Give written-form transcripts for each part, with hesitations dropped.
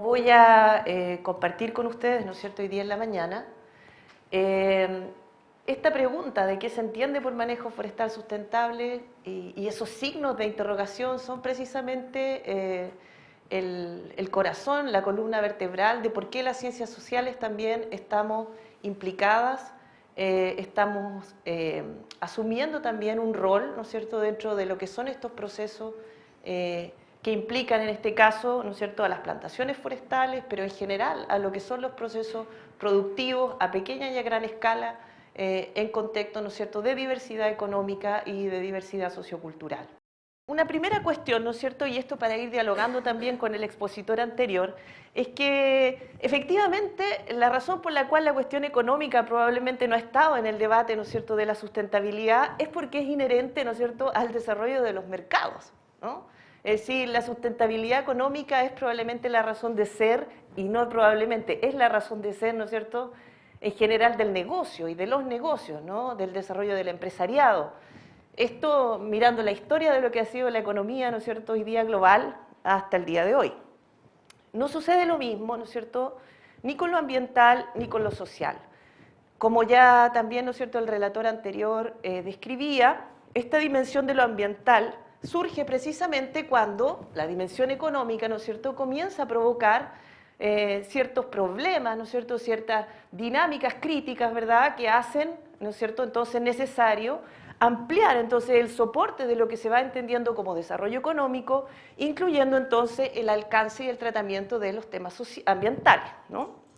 voy a compartir con ustedes, ¿no es cierto?, hoy día en la mañana, esta pregunta de qué se entiende por manejo forestal sustentable y esos signos de interrogación son precisamente el corazón, la columna vertebral de por qué las ciencias sociales también estamos implicadas, estamos asumiendo también un rol, ¿no es cierto?, dentro de lo que son estos procesos que implican en este caso, ¿no es cierto?, a las plantaciones forestales, pero en general a lo que son los procesos productivos a pequeña y a gran escala en contexto, ¿no es cierto?, de diversidad económica y de diversidad sociocultural. Una primera cuestión, ¿no es cierto?, y esto para ir dialogando también con el expositor anterior, es que efectivamente la razón por la cual la cuestión económica probablemente no ha estado en el debate, ¿no es cierto?, de la sustentabilidad es porque es inherente, ¿no es cierto?, al desarrollo de los mercados, ¿no? Es decir, la sustentabilidad económica es probablemente la razón de ser, y no probablemente, es la razón de ser, ¿no es cierto?, en general del negocio y de los negocios, ¿no?, del desarrollo del empresariado. Esto mirando la historia de lo que ha sido la economía, ¿no es cierto?, hoy día global hasta el día de hoy. No sucede lo mismo, ¿no es cierto?, ni con lo ambiental ni con lo social. Como ya también, ¿no es cierto?, el relator anterior describía, esta dimensión de lo ambiental surge precisamente cuando la dimensión económica, ¿no es cierto?, comienza a provocar ciertos problemas, ¿no es cierto?, ciertas dinámicas críticas, ¿verdad?, que hacen, ¿no es cierto?, entonces necesario ampliar entonces el soporte de lo que se va entendiendo como desarrollo económico, incluyendo entonces el alcance y el tratamiento de los temas ambientales, ¿no?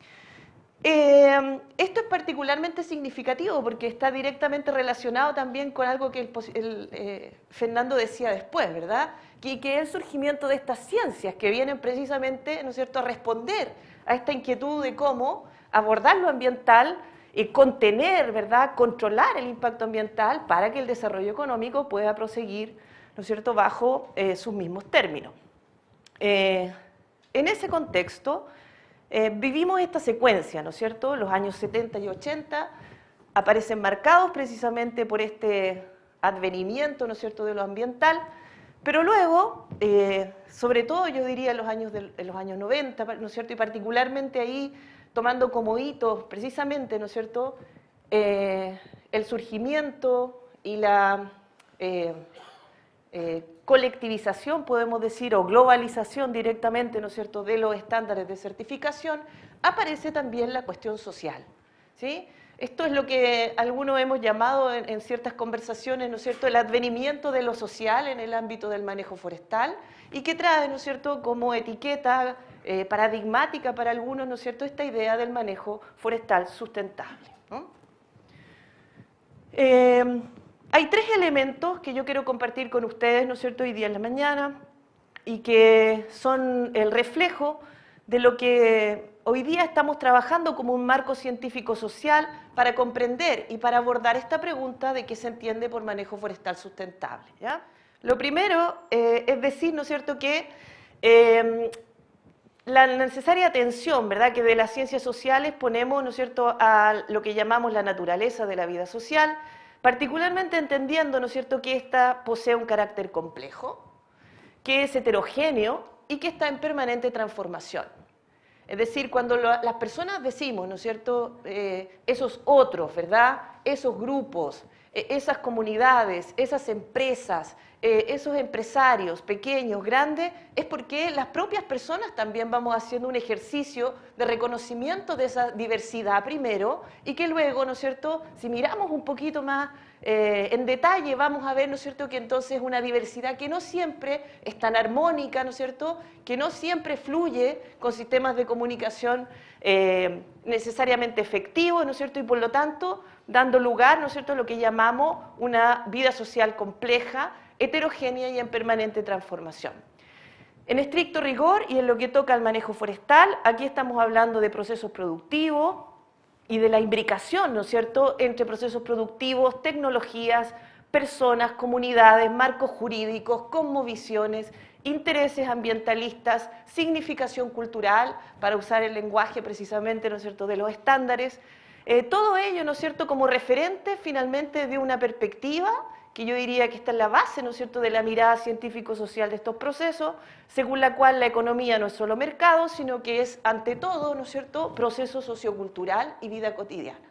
Esto es particularmente significativo porque está directamente relacionado también con algo que Fernando decía después, ¿verdad? Que es el surgimiento de estas ciencias que vienen precisamente, ¿no es cierto?, a responder a esta inquietud de cómo abordar lo ambiental y contener, ¿verdad?, controlar el impacto ambiental para que el desarrollo económico pueda proseguir, ¿no es cierto?, bajo sus mismos términos. En ese contexto, vivimos esta secuencia, ¿no es cierto? Los años 70 y 80 aparecen marcados precisamente por este advenimiento, ¿no es cierto?, de lo ambiental, pero luego, sobre todo yo diría en los años 90, ¿no es cierto?, y particularmente ahí tomando como hitos precisamente, ¿no es cierto?, el surgimiento y la colectivización, podemos decir, o globalización directamente, ¿no es cierto?, de los estándares de certificación, aparece también la cuestión social, ¿sí? Esto es lo que algunos hemos llamado en ciertas conversaciones, ¿no es cierto?, el advenimiento de lo social en el ámbito del manejo forestal y que trae, ¿no es cierto?, como etiqueta paradigmática para algunos, ¿no es cierto?, esta idea del manejo forestal sustentable, ¿no? Hay tres elementos que yo quiero compartir con ustedes, ¿no es cierto?, hoy día en la mañana y que son el reflejo de lo que hoy día estamos trabajando como un marco científico-social para comprender y para abordar esta pregunta de qué se entiende por manejo forestal sustentable, ¿ya? Lo primero es decir, ¿no es cierto?, que la necesaria atención, ¿verdad?, que de las ciencias sociales ponemos, ¿no es cierto?, a lo que llamamos la naturaleza de la vida social, particularmente entendiendo, ¿no es cierto?, que ésta posee un carácter complejo, que es heterogéneo y que está en permanente transformación. Es decir, cuando las personas decimos, ¿no es cierto?, esos otros, ¿verdad?, esos grupos, esas comunidades, esas empresas, esos empresarios pequeños, grandes, es porque las propias personas también vamos haciendo un ejercicio de reconocimiento de esa diversidad primero y que luego, ¿no es cierto?, si miramos un poquito más en detalle vamos a ver, ¿no es cierto?, que entonces es una diversidad que no siempre es tan armónica, ¿no es cierto?, que no siempre fluye con sistemas de comunicación necesariamente efectivos, ¿no es cierto?, y por lo tanto dando lugar, ¿no es cierto?, a lo que llamamos una vida social compleja, heterogénea y en permanente transformación. En estricto rigor y en lo que toca al manejo forestal, aquí estamos hablando de procesos productivos y de la imbricación, ¿no es cierto?, entre procesos productivos, tecnologías, personas, comunidades, marcos jurídicos, cosmovisiones, intereses ambientalistas, significación cultural, para usar el lenguaje precisamente, ¿no es cierto?, de los estándares, todo ello, ¿no es cierto?, como referente finalmente de una perspectiva que yo diría que está en la base, ¿no es cierto?, de la mirada científico-social de estos procesos, según la cual la economía no es solo mercado, sino que es, ante todo, ¿no es cierto?, proceso sociocultural y vida cotidiana.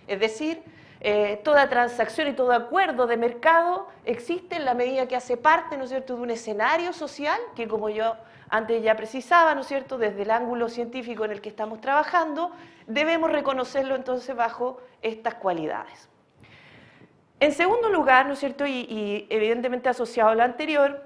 Es decir, toda transacción y todo acuerdo de mercado existe en la medida que hace parte, ¿no es cierto?, de un escenario social que, como yo antes ya precisaba, ¿no es cierto?, desde el ángulo científico en el que estamos trabajando, debemos reconocerlo entonces bajo estas cualidades. En segundo lugar, ¿no es cierto?, y evidentemente asociado a lo anterior,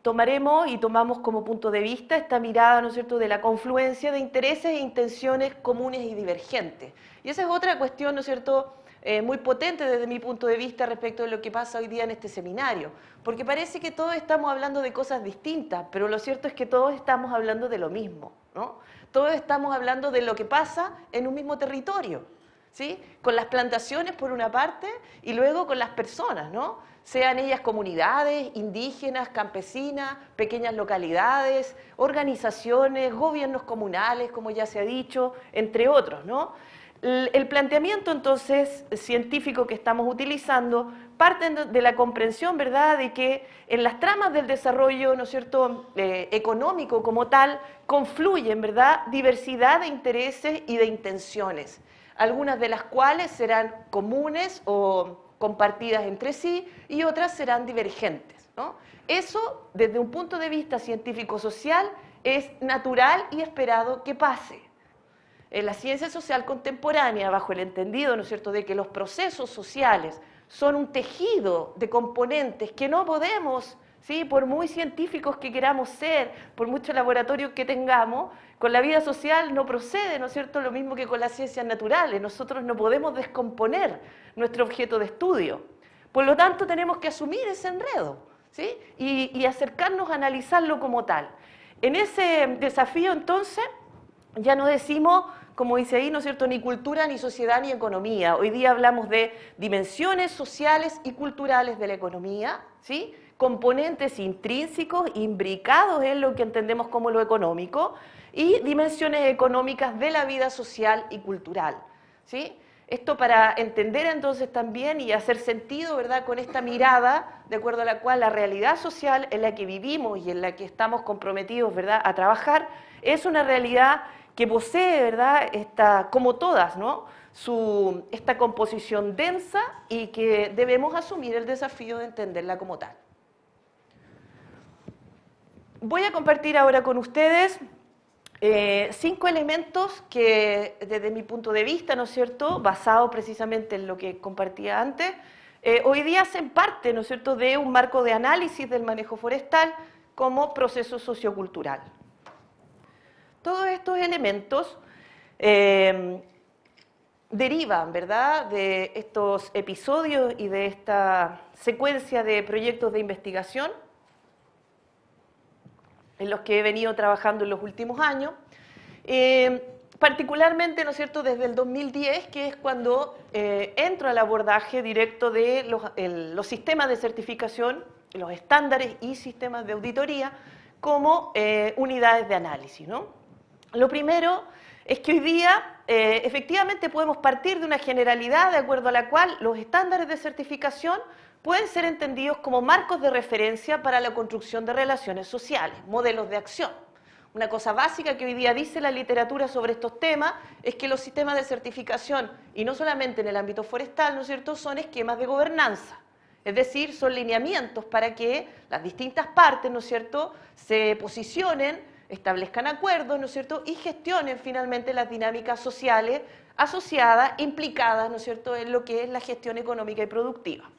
tomaremos y tomamos como punto de vista esta mirada, ¿no es cierto?, de la confluencia de intereses e intenciones comunes y divergentes. Y esa es otra cuestión, ¿no es cierto?, muy potente desde mi punto de vista respecto de lo que pasa hoy día en este seminario, porque parece que todos estamos hablando de cosas distintas, pero lo cierto es que todos estamos hablando de lo mismo, ¿no? Todos estamos hablando de lo que pasa en un mismo territorio, ¿sí? Con las plantaciones por una parte y luego con las personas, ¿no? Sean ellas comunidades, indígenas, campesinas, pequeñas localidades, organizaciones, gobiernos comunales, como ya se ha dicho, entre otros, ¿no? El planteamiento entonces científico que estamos utilizando parte de la comprensión, ¿verdad?, de que en las tramas del desarrollo, ¿no es cierto?, económico como tal, confluyen, ¿verdad?, diversidad de intereses y de intenciones, algunas de las cuales serán comunes o compartidas entre sí y otras serán divergentes, ¿no? Eso, desde un punto de vista científico-social, es natural y esperado que pase. En la ciencia social contemporánea, bajo el entendido, ¿no es cierto?, de que los procesos sociales son un tejido de componentes que no podemos, ¿sí?, por muy científicos que queramos ser, por muchos laboratorios que tengamos, con la vida social no procede, ¿no es cierto?, lo mismo que con las ciencias naturales. Nosotros no podemos descomponer nuestro objeto de estudio. Por lo tanto, tenemos que asumir ese enredo, ¿sí?, y acercarnos a analizarlo como tal. En ese desafío, entonces, ya no decimos, como dice ahí, ¿no es cierto?, ni cultura, ni sociedad, ni economía. Hoy día hablamos de dimensiones sociales y culturales de la economía, ¿sí?, componentes intrínsecos, imbricados en lo que entendemos como lo económico, y dimensiones económicas de la vida social y cultural, ¿sí? Esto para entender entonces también y hacer sentido, ¿verdad?, con esta mirada, de acuerdo a la cual la realidad social en la que vivimos y en la que estamos comprometidos, ¿verdad?, a trabajar, es una realidad que posee, ¿verdad?, como todas, ¿no?, esta composición densa y que debemos asumir el desafío de entenderla como tal. Voy a compartir ahora con ustedes 5 elementos que, desde mi punto de vista, ¿no es cierto?, basado precisamente en lo que compartía antes, hoy día hacen parte, ¿no es cierto?, de un marco de análisis del manejo forestal como proceso sociocultural. Todos estos elementos derivan, ¿verdad?, de estos episodios y de esta secuencia de proyectos de investigación en los que he venido trabajando en los últimos años, particularmente, ¿no es cierto?, desde el 2010, que es cuando entro al abordaje directo de los sistemas de certificación, los estándares y sistemas de auditoría como unidades de análisis, ¿no? Lo primero es que hoy día efectivamente podemos partir de una generalidad de acuerdo a la cual los estándares de certificación pueden ser entendidos como marcos de referencia para la construcción de relaciones sociales, modelos de acción. Una cosa básica que hoy día dice la literatura sobre estos temas es que los sistemas de certificación, y no solamente en el ámbito forestal, ¿no es cierto?, son esquemas de gobernanza. Es decir, son lineamientos para que las distintas partes, ¿no es cierto?, se posicionen, establezcan acuerdos, ¿no es cierto?, y gestionen finalmente las dinámicas sociales asociadas, implicadas, ¿no es cierto?, en lo que es la gestión económica y productiva.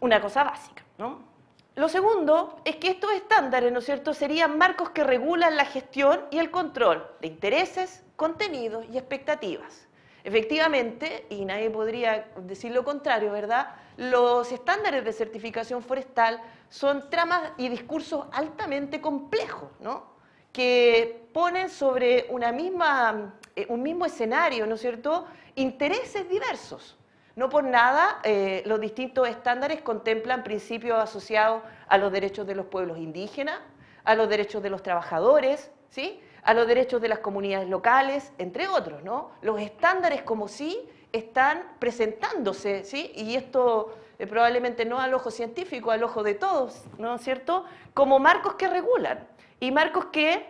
Una cosa básica, ¿no? Lo segundo es que estos estándares, ¿no es cierto?, serían marcos que regulan la gestión y el control de intereses, contenidos y expectativas. Efectivamente, y nadie podría decir lo contrario, ¿verdad?, los estándares de certificación forestal son tramas y discursos altamente complejos, ¿no?, que ponen sobre un mismo escenario, ¿no es cierto?, intereses diversos. No por nada los distintos estándares contemplan principios asociados a los derechos de los pueblos indígenas, a los derechos de los trabajadores, ¿sí?, a los derechos de las comunidades locales, entre otros, ¿no? Los estándares como sí están presentándose, ¿sí?, y esto probablemente no al ojo científico, al ojo de todos, ¿no es cierto?, como marcos que regulan y marcos que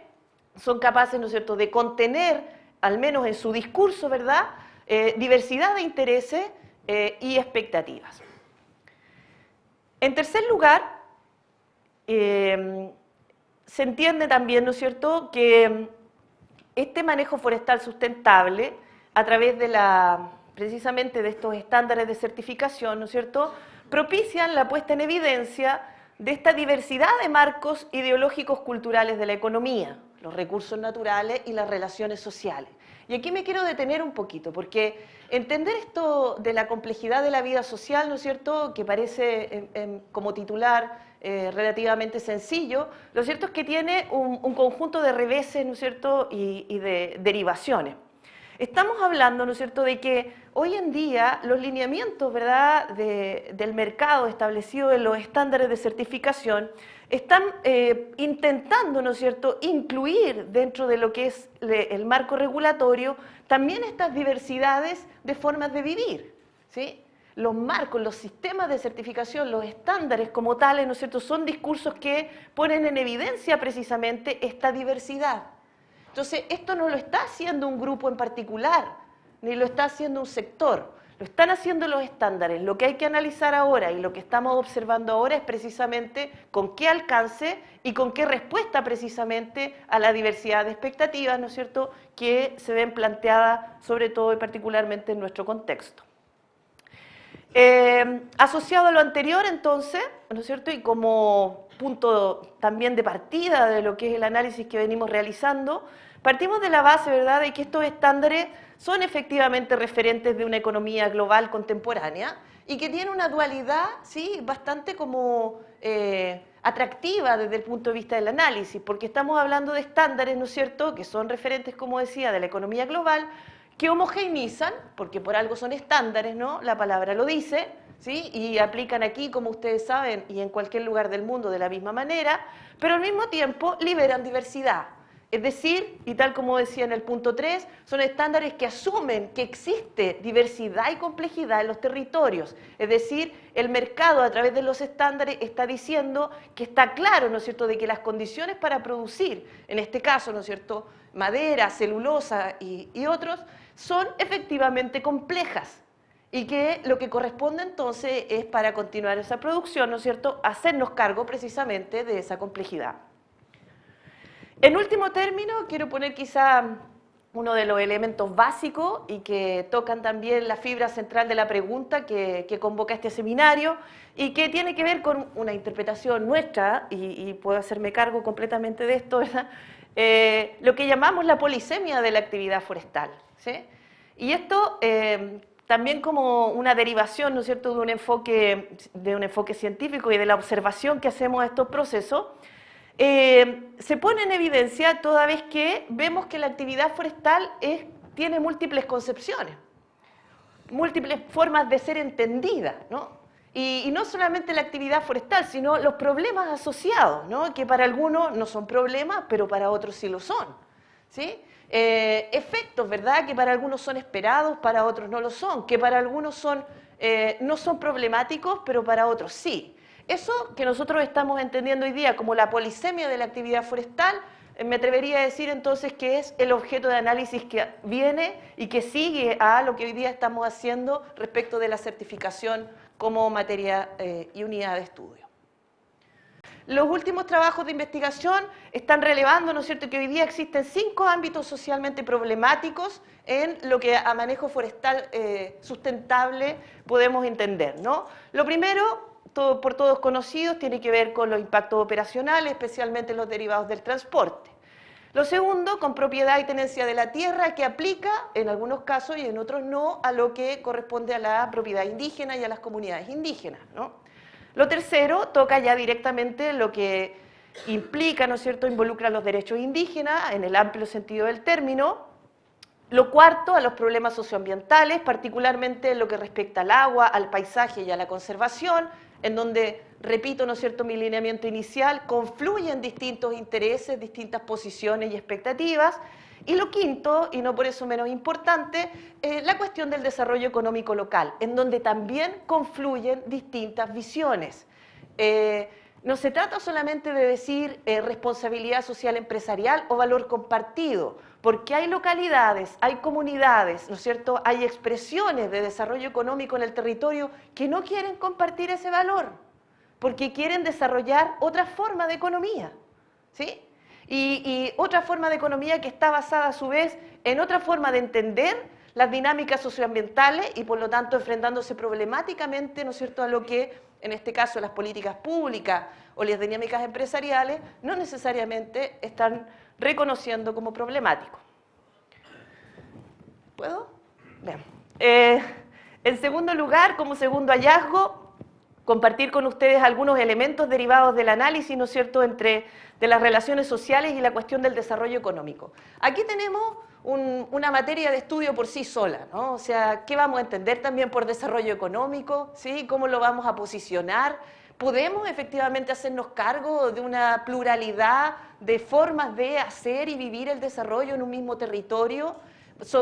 son capaces, ¿no es cierto?, de contener, al menos en su discurso, ¿verdad?, diversidad de intereses y expectativas. En tercer lugar, se entiende también, ¿no es cierto?, que este manejo forestal sustentable, a través de precisamente de estos estándares de certificación, ¿no es cierto?, propician la puesta en evidencia de esta diversidad de marcos ideológicos culturales de la economía, los recursos naturales y las relaciones sociales. Y aquí me quiero detener un poquito, porque entender esto de la complejidad de la vida social, ¿no es cierto?, que parece como titular relativamente sencillo, lo cierto es que tiene un conjunto de reveses, ¿no es cierto?, y de derivaciones. Estamos hablando, ¿no es cierto?, de que hoy en día los lineamientos, ¿verdad?, del mercado establecido en los estándares de certificación están intentando, ¿no es cierto?, incluir dentro de lo que es el marco regulatorio también estas diversidades de formas de vivir, ¿sí? Los marcos, los sistemas de certificación, los estándares como tales, ¿no es cierto?, son discursos que ponen en evidencia precisamente esta diversidad. Entonces, esto no lo está haciendo un grupo en particular, ni lo está haciendo un sector, lo están haciendo los estándares. Lo que hay que analizar ahora y lo que estamos observando ahora es precisamente con qué alcance y con qué respuesta precisamente a la diversidad de expectativas, ¿no es cierto?, que se ven planteadas sobre todo y particularmente en nuestro contexto. Asociado a lo anterior, entonces, ¿no es cierto?, y como punto también de partida de lo que es el análisis que venimos realizando, partimos de la base, ¿verdad?, de que estos estándares son efectivamente referentes de una economía global contemporánea y que tiene una dualidad, ¿sí?, bastante como atractiva desde el punto de vista del análisis, porque estamos hablando de estándares, ¿no es cierto?, que son referentes, como decía, de la economía global, que homogeneizan, porque por algo son estándares, ¿no?, la palabra lo dice, ¿sí?, y aplican aquí, como ustedes saben, y en cualquier lugar del mundo de la misma manera, pero al mismo tiempo liberan diversidad. Es decir, y tal como decía en el punto 3, son estándares que asumen que existe diversidad y complejidad en los territorios. Es decir, el mercado a través de los estándares está diciendo que está claro, ¿no es cierto?, de que las condiciones para producir, en este caso, ¿no es cierto?, madera, celulosa y otros, son efectivamente complejas. Y que lo que corresponde entonces es, para continuar esa producción, ¿no es cierto?, hacernos cargo precisamente de esa complejidad. En último término, quiero poner quizá uno de los elementos básicos y que tocan también la fibra central de la pregunta que convoca este seminario y que tiene que ver con una interpretación nuestra, y puedo hacerme cargo completamente de esto, ¿verdad?, lo que llamamos la polisemia de la actividad forestal, ¿sí? Y esto también como una derivación, ¿no es cierto?, de un enfoque científico y de la observación que hacemos a estos procesos, se pone en evidencia toda vez que vemos que la actividad forestal tiene múltiples concepciones, múltiples formas de ser entendida, ¿no? Y no solamente la actividad forestal, sino los problemas asociados, ¿no?, que para algunos no son problemas, pero para otros sí lo son, ¿sí? Efectos, ¿verdad?, que para algunos son esperados, para otros no lo son, que para algunos no son problemáticos, pero para otros sí. Eso que nosotros estamos entendiendo hoy día como la polisemia de la actividad forestal, me atrevería a decir entonces que es el objeto de análisis que viene y que sigue a lo que hoy día estamos haciendo respecto de la certificación como materia y unidad de estudio. Los últimos trabajos de investigación están relevando, ¿no es cierto?, que hoy día existen 5 ámbitos socialmente problemáticos en lo que a manejo forestal sustentable podemos entender, ¿no? Lo primero, por todos conocidos, tiene que ver con los impactos operacionales, especialmente los derivados del transporte. Lo segundo, con propiedad y tenencia de la tierra, que aplica en algunos casos y en otros no a lo que corresponde a la propiedad indígena y a las comunidades indígenas, ¿no? Lo tercero, toca ya directamente lo que implica, ¿no es cierto?, involucra los derechos indígenas en el amplio sentido del término. Lo cuarto, a los problemas socioambientales, particularmente en lo que respecta al agua, al paisaje y a la conservación, en donde, repito, ¿no es cierto?, mi lineamiento inicial, confluyen distintos intereses, distintas posiciones y expectativas. Y lo quinto, y no por eso menos importante, la cuestión del desarrollo económico local, en donde también confluyen distintas visiones. No se trata solamente de decir responsabilidad social empresarial o valor compartido, porque hay localidades, hay comunidades, ¿no es cierto?, hay expresiones de desarrollo económico en el territorio que no quieren compartir ese valor, porque quieren desarrollar otra forma de economía, ¿sí? Y otra forma de economía que está basada a su vez en otra forma de entender las dinámicas socioambientales y por lo tanto enfrentándose problemáticamente, ¿no es cierto?, a lo que en este caso las políticas públicas o las dinámicas empresariales no necesariamente están reconociendo como problemático. ¿Puedo? Bien. En segundo lugar, como segundo hallazgo, compartir con ustedes algunos elementos derivados del análisis, ¿no es cierto?, de las relaciones sociales y la cuestión del desarrollo económico. Aquí tenemos una materia de estudio por sí sola, ¿no? O sea, ¿qué vamos a entender también por desarrollo económico? ¿Sí? ¿Cómo lo vamos a posicionar? ¿Podemos efectivamente hacernos cargo de una pluralidad de formas de hacer y vivir el desarrollo en un mismo territorio?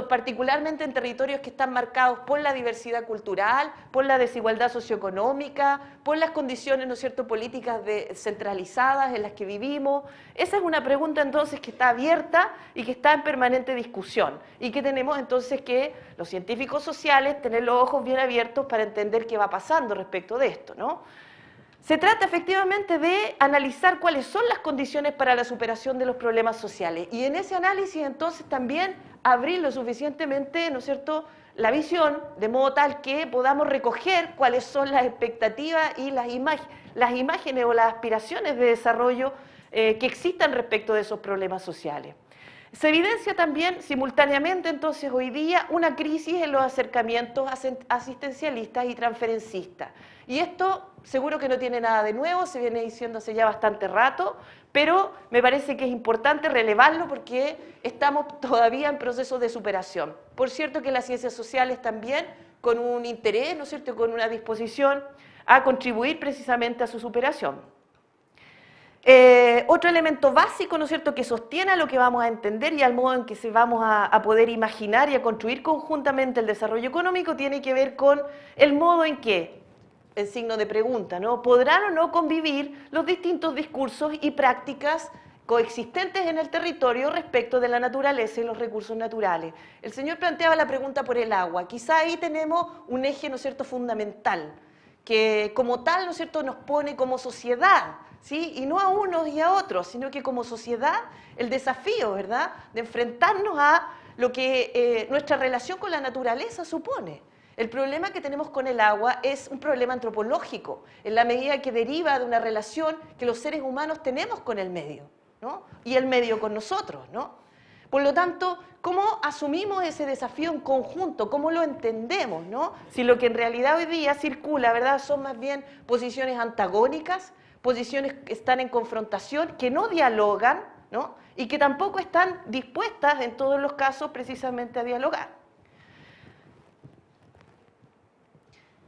Particularmente en territorios que están marcados por la diversidad cultural, por la desigualdad socioeconómica, por las condiciones, ¿no es cierto?, políticas centralizadas en las que vivimos. Esa es una pregunta entonces que está abierta y que está en permanente discusión y que tenemos entonces que los científicos sociales tener los ojos bien abiertos para entender qué va pasando respecto de esto, ¿no? Se trata efectivamente de analizar cuáles son las condiciones para la superación de los problemas sociales y en ese análisis entonces también abrir lo suficientemente, ¿no es cierto?, la visión de modo tal que podamos recoger cuáles son las expectativas y las imágenes o las aspiraciones de desarrollo que existan respecto de esos problemas sociales. Se evidencia también simultáneamente entonces hoy día una crisis en los acercamientos asistencialistas y transferencistas. Y esto seguro que no tiene nada de nuevo, se viene diciendo hace ya bastante rato, pero me parece que es importante relevarlo porque estamos todavía en proceso de superación. Por cierto que las ciencias sociales también con un interés, ¿no es cierto?, con una disposición a contribuir precisamente a su superación. Otro elemento básico, ¿no es cierto?, que sostiene a lo que vamos a entender y al modo en que se vamos a poder imaginar y a construir conjuntamente el desarrollo económico tiene que ver con el modo en que, en signo de pregunta, ¿no?, podrán o no convivir los distintos discursos y prácticas coexistentes en el territorio respecto de la naturaleza y los recursos naturales. El señor planteaba la pregunta por el agua. Quizá ahí tenemos un eje, ¿no es cierto?, fundamental, que como tal, ¿no es cierto?, nos pone como sociedad, ¿sí?, y no a unos y a otros, sino que como sociedad el desafío, ¿verdad?, de enfrentarnos a lo que nuestra relación con la naturaleza supone. El problema que tenemos con el agua es un problema antropológico, en la medida que deriva de una relación que los seres humanos tenemos con el medio, ¿no?, y el medio con nosotros, ¿no? Por lo tanto, ¿cómo asumimos ese desafío en conjunto? ¿Cómo lo entendemos, ¿no? Si lo que en realidad hoy día circula, ¿verdad?, son más bien posiciones antagónicas, posiciones que están en confrontación, que no dialogan, ¿no?, y que tampoco están dispuestas en todos los casos precisamente a dialogar.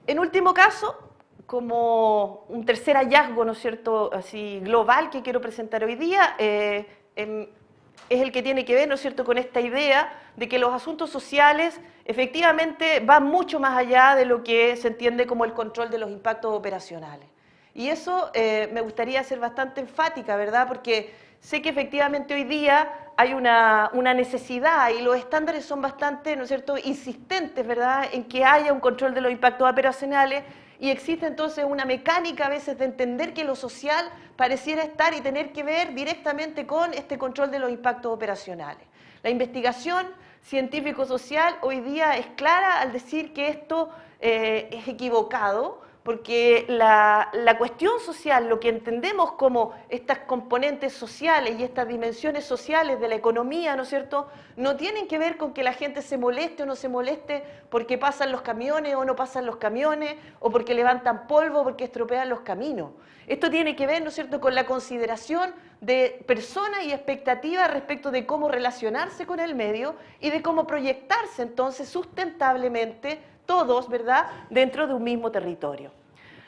En último caso, como un tercer hallazgo, ¿no es cierto?, así global que quiero presentar hoy día, es el que tiene que ver, ¿no es cierto?, con esta idea de que los asuntos sociales efectivamente van mucho más allá de lo que se entiende como el control de los impactos operacionales. Y eso me gustaría ser bastante enfática, ¿verdad?, porque sé que efectivamente hoy día hay una necesidad y los estándares son bastante, ¿no es cierto?, insistentes, ¿verdad?, en que haya un control de los impactos operacionales y existe entonces una mecánica a veces de entender que lo social pareciera estar y tener que ver directamente con este control de los impactos operacionales. La investigación científico-social hoy día es clara al decir que esto es equivocado, porque la cuestión social, lo que entendemos como estas componentes sociales y estas dimensiones sociales de la economía, ¿no es cierto?, no tienen que ver con que la gente se moleste o no se moleste porque pasan los camiones o no pasan los camiones, o porque levantan polvo o porque estropean los caminos. Esto tiene que ver, ¿no es cierto?, con la consideración de personas y expectativas respecto de cómo relacionarse con el medio y de cómo proyectarse entonces sustentablemente todos, ¿verdad?, dentro de un mismo territorio.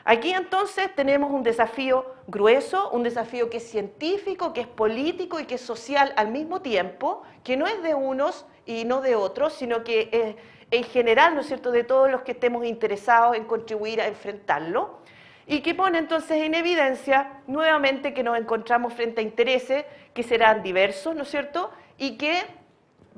Aquí entonces tenemos un desafío grueso, un desafío que es científico, que es político y que es social al mismo tiempo, que no es de unos y no de otros, sino que es en general, ¿no es cierto?, de todos los que estemos interesados en contribuir a enfrentarlo, y que pone entonces en evidencia nuevamente que nos encontramos frente a intereses que serán diversos, ¿no es cierto?, y que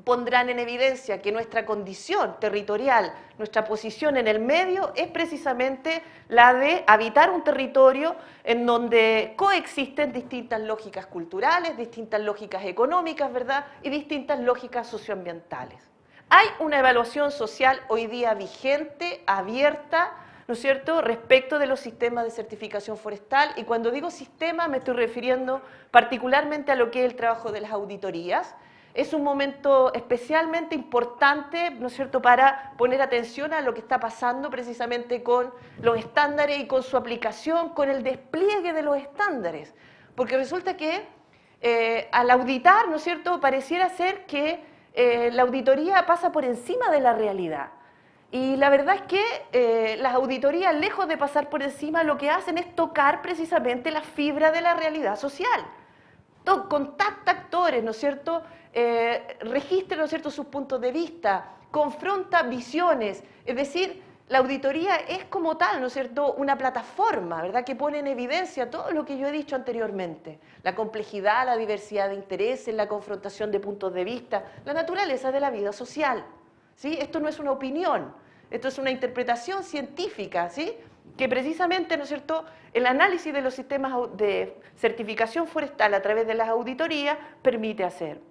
pondrán en evidencia que nuestra condición territorial, nuestra posición en el medio es precisamente la de habitar un territorio en donde coexisten distintas lógicas culturales, distintas lógicas económicas, ¿verdad?, y distintas lógicas socioambientales. Hay una evaluación social hoy día vigente, abierta, ¿no es cierto?, respecto de los sistemas de certificación forestal, y cuando digo sistema me estoy refiriendo particularmente a lo que es el trabajo de las auditorías. Es un momento especialmente importante, ¿no es cierto?, para poner atención a lo que está pasando precisamente con los estándares y con su aplicación, con el despliegue de los estándares. Porque resulta que al auditar, ¿no es cierto?, pareciera ser que la auditoría pasa por encima de la realidad. Y la verdad es que las auditorías, lejos de pasar por encima, lo que hacen es tocar precisamente la fibra de la realidad social. Contacta actores, ¿no es cierto?, registra, ¿no es cierto?, sus puntos de vista, confronta visiones, es decir, la auditoría es como tal, ¿no es cierto?, una plataforma, ¿verdad?, que pone en evidencia todo lo que yo he dicho anteriormente, la complejidad, la diversidad de intereses, la confrontación de puntos de vista, la naturaleza de la vida social, ¿sí? Esto no es una opinión, esto es una interpretación científica, ¿sí?, que precisamente, ¿no es cierto?, el análisis de los sistemas de certificación forestal a través de las auditorías permite hacer.